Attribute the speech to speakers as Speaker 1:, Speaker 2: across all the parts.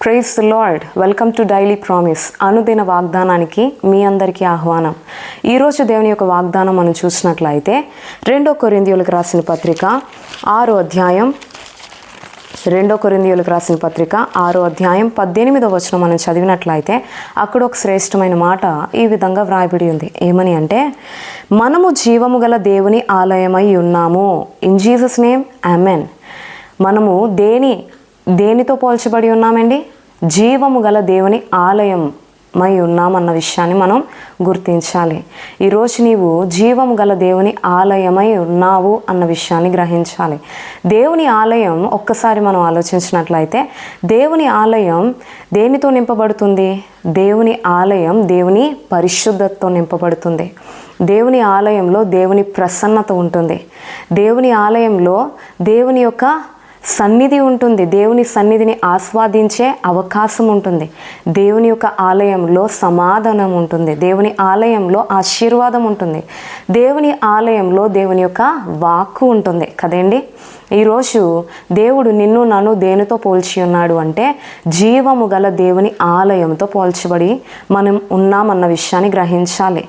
Speaker 1: Praise the Lord. Welcome to daily promise. అనుదిన వాగ్దానానికి మీ అందరికీ ఆహ్వానం. ఈరోజు దేవుని యొక్క వాగ్దానం మనం చూసినట్లయితే 2 కొరింథీయులకు రాసిన పత్రిక 6వ అధ్యాయం 18వ వచనం మనం చదివినట్లయితే అక్కడ ఒక శ్రేష్టమైన మాట ఈ విధంగా వ్రాయబడి ఉంది. ఏమని అంటే, మనము జీవము గల దేవుని ఆలయమై ఉన్నాము. In Jesus name amen. మనము దేనితో పోల్చబడి ఉన్నామండి? జీవము గల దేవుని ఆలయమై ఉన్నామన్న విషయాన్ని మనం గుర్తించాలి. ఈరోజు నీవు జీవము గల దేవుని ఆలయమై ఉన్నావు అన్న విషయాన్ని గ్రహించాలి. దేవుని ఆలయం ఒక్కసారి మనం ఆలోచించినట్లయితే దేవుని ఆలయం దేనితో నింపబడుతుంది? దేవుని ఆలయం దేవుని పరిశుద్ధతతో నింపబడుతుంది. దేవుని ఆలయంలో దేవుని ప్రసన్నత ఉంటుంది. దేవుని ఆలయంలో దేవుని యొక్క సన్నిధి ఉంటుంది. దేవుని సన్నిధిని ఆస్వాదించే అవకాశం ఉంటుంది. దేవుని యొక్క ఆలయంలో సమాధానం ఉంటుంది. దేవుని ఆలయంలో ఆశీర్వాదం ఉంటుంది. దేవుని ఆలయంలో దేవుని యొక్క వాక్కు ఉంటుంది కదండి. ఈరోజు దేవుడు నిన్ను నన్ను దేనితో పోల్చి ఉన్నాడు అంటే జీవము గల దేవుని ఆలయంతో పోల్చబడి మనం ఉన్నామన్న విషయాన్ని గ్రహించాలి.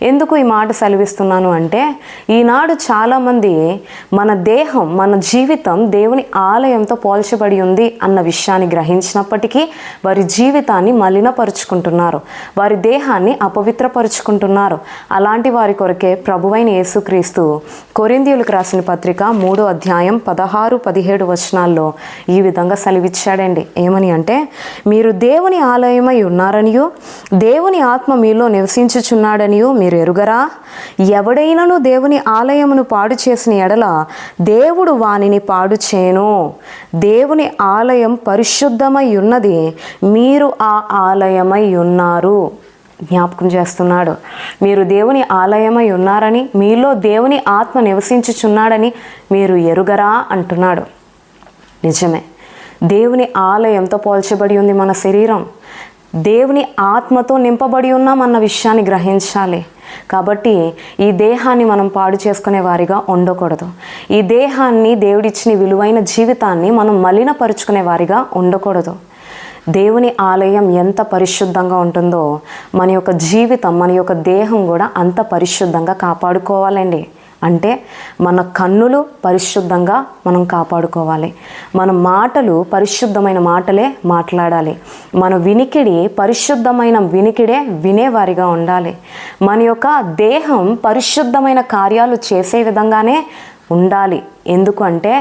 Speaker 1: ఎందుకు ఈ మాట సెలవిస్తున్నాను అంటే, ఈనాడు చాలామంది మన దేహం, మన జీవితం దేవుని ఆలయంతో పోల్చబడి ఉంది అన్న విషయాన్ని గ్రహించినప్పటికీ వారి జీవితాన్ని మలినపరుచుకుంటున్నారు, వారి దేహాన్ని అపవిత్రపరుచుకుంటున్నారు. అలాంటి వారి కొరకే ప్రభువైన యేసుక్రీస్తు కొరింథీయులకు రాసిన పత్రిక 3వ అధ్యాయం 16-17 వచనాల్లో ఈ విధంగా సెలవిచ్చాడండి. ఏమని అంటే, మీరు దేవుని ఆలయమై ఉన్నారనియో దేవుని ఆత్మ మీలో నివసించుచున్నాడనియో మీరు ఎరుగరా? ఎవడైనను దేవుని ఆలయమును పాడు చేసిన ఎడల దేవుడు వానిని పాడు చేయను. దేవుని ఆలయం పరిశుద్ధమై ఉన్నది, మీరు ఆ ఆలయమై ఉన్నారు. జ్ఞాపకం చేస్తున్నాడు. మీరు దేవుని ఆలయమై ఉన్నారని, మీలో దేవుని ఆత్మ నివసించుచున్నాడని మీరు ఎరుగరా అంటున్నాడు. నిజమే, దేవుని ఆలయంతో పోల్చబడి ఉంది మన శరీరం. దేవుని ఆత్మతో నింపబడి ఉన్నాం అన్న విషయాన్ని గ్రహించాలి. కాబట్టి ఈ దేహాన్ని మనం పాడు చేసుకునే వారిగా ఉండకూడదు. ఈ దేహాన్ని, దేవుడిచ్చిన విలువైన జీవితాన్ని మనం మలినపరుచుకునే వారిగా ఉండకూడదు. దేవుని ఆలయం ఎంత పరిశుద్ధంగా ఉంటుందో మన యొక్క జీవితం, మన యొక్క దేహం కూడా అంత పరిశుద్ధంగా కాపాడుకోవాలండి. అంటే మన కన్నులు పరిశుద్ధంగా మనం కాపాడుకోవాలి. మన మాటలు పరిశుద్ధమైన మాటలే మాట్లాడాలి. మన వినికిడి పరిశుద్ధమైన వినికిడే వినేవారిగా ఉండాలి. మన యొక్క దేహం పరిశుద్ధమైన కార్యాలు చేసే విధంగానే ఉండాలి. ఎందుకు అంటే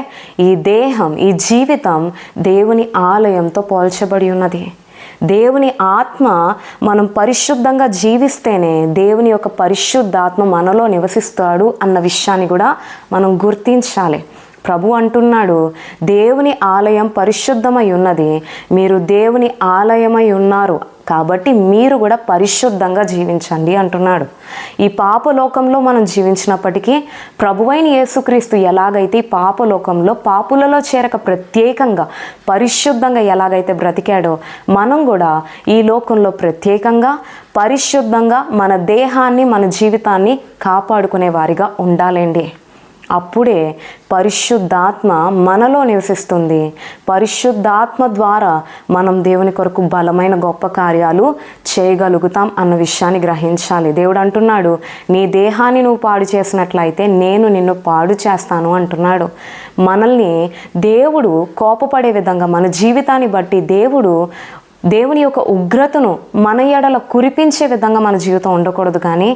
Speaker 1: ఈ దేహం, ఈ జీవితం దేవుని ఆలయంతో పోల్చబడి ఉన్నది. దేవుని ఆత్మ మనం పరిశుద్ధంగా జీవిస్తేనే దేవుని యొక్క పరిశుద్ధాత్మ మనలో నివసిస్తాడు అన్న విషయాన్ని కూడా మనం గుర్తించాలి. ప్రభు అంటున్నాడు, దేవుని ఆలయం పరిశుద్ధమై ఉన్నది, మీరు దేవుని ఆలయమై ఉన్నారు కాబట్టి మీరు కూడా పరిశుద్ధంగా జీవించండి అంటున్నాడు. ఈ పాపలోకంలో మనం జీవించినప్పటికీ ప్రభువైన యేసుక్రీస్తు ఎలాగైతే ఈ పాపలోకంలో పాపులలో చేరక ప్రత్యేకంగా పరిశుద్ధంగా ఎలాగైతే బ్రతికాడో, మనం కూడా ఈ లోకంలో ప్రత్యేకంగా పరిశుద్ధంగా మన దేహాన్ని, మన జీవితాన్ని కాపాడుకునే వారిగా ఉండాలండి. అప్పుడే పరిశుద్ధాత్మ మనలో నివసిస్తుంది. పరిశుద్ధాత్మ ద్వారా మనం దేవుని కొరకు బలమైన గొప్ప కార్యాలు చేయగలుగుతాం అన్న విషయాన్ని గ్రహించాలి. దేవుడు అంటున్నాడు, నీ దేహాన్ని నువ్వు పాడు చేసినట్లయితే నేను నిన్ను పాడు చేస్తాను అంటున్నాడు. మనల్ని దేవుడు కోపపడే విధంగా, మన జీవితాన్ని బట్టి దేవుని యొక్క ఉగ్రతను మన ఎడల కురిపించే విధంగా మన జీవితం ఉండకూడదు. కానీ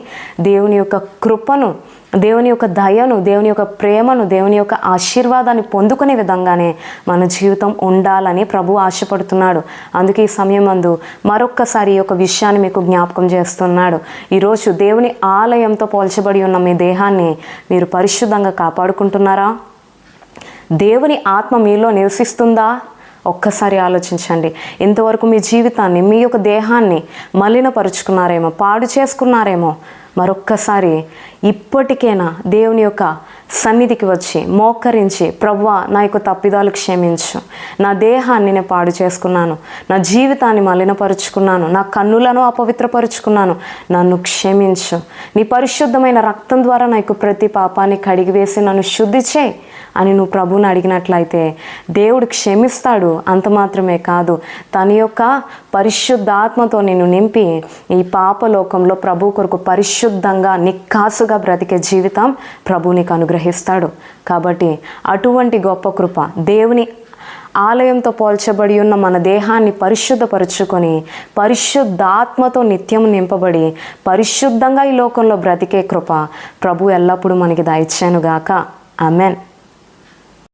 Speaker 1: దేవుని యొక్క కృపను, దేవుని యొక్క దయను, దేవుని యొక్క ప్రేమను, దేవుని యొక్క ఆశీర్వాదాన్ని పొందుకునే విధంగానే మన జీవితం ఉండాలని ప్రభు ఆశపడుతున్నాడు. అందుకే ఈ సమయమందు మరొక్కసారి ఈ యొక్క విషయాన్ని మీకు జ్ఞాపకం చేస్తున్నాడు. ఈరోజు దేవుని ఆలయంతో పోల్చబడి ఉన్న మీ దేహాన్ని మీరు పరిశుద్ధంగా కాపాడుకుంటున్నారా? దేవుని ఆత్మ మీలో నివసిస్తుందా? ఒక్కసారి ఆలోచించండి. ఇంతవరకు మీ జీవితాన్ని, మీ యొక్క దేహాన్ని మలినపరుచుకున్నారేమో, పాడు చేసుకున్నారేమో. మరొక్కసారి ఇప్పటికైనా దేవుని యొక్క సన్నిధికి వచ్చి మోకరించి, ప్రభువా నా యొక్క తప్పిదాలు క్షమించు, నా దేహాన్ని నేను పాడు చేసుకున్నాను, నా జీవితాన్ని మలినపరుచుకున్నాను, నా కన్నులను అపవిత్రపరుచుకున్నాను, నన్ను క్షమించు, నీ పరిశుద్ధమైన రక్తం ద్వారా నాకు ప్రతి పాపాన్ని కడిగివేసి నన్ను శుద్ధి చేయి అని నువ్వు ప్రభువుని అడిగినట్లయితే దేవుడు క్షమిస్తాడు. అంత మాత్రమే కాదు, తన యొక్క పరిశుద్ధాత్మతో నిన్ను నింపి ఈ పాపలోకంలో ప్రభు కొరకు పరిశుద్ధంగా నిక్కాసుగా బ్రతికే జీవితం ప్రభు నీకు అనుగ్రహిస్తాడు. కాబట్టి అటువంటి గొప్ప కృప, దేవుని ఆలయంతో పోల్చబడి ఉన్న మన దేహాన్ని పరిశుద్ధపరుచుకొని పరిశుద్ధాత్మతో నిత్యం నింపబడి పరిశుద్ధంగా ఈ లోకంలో బ్రతికే కృప ప్రభు ఎల్లప్పుడూ మనకి దయచేయునుగాక. ఆమెన్.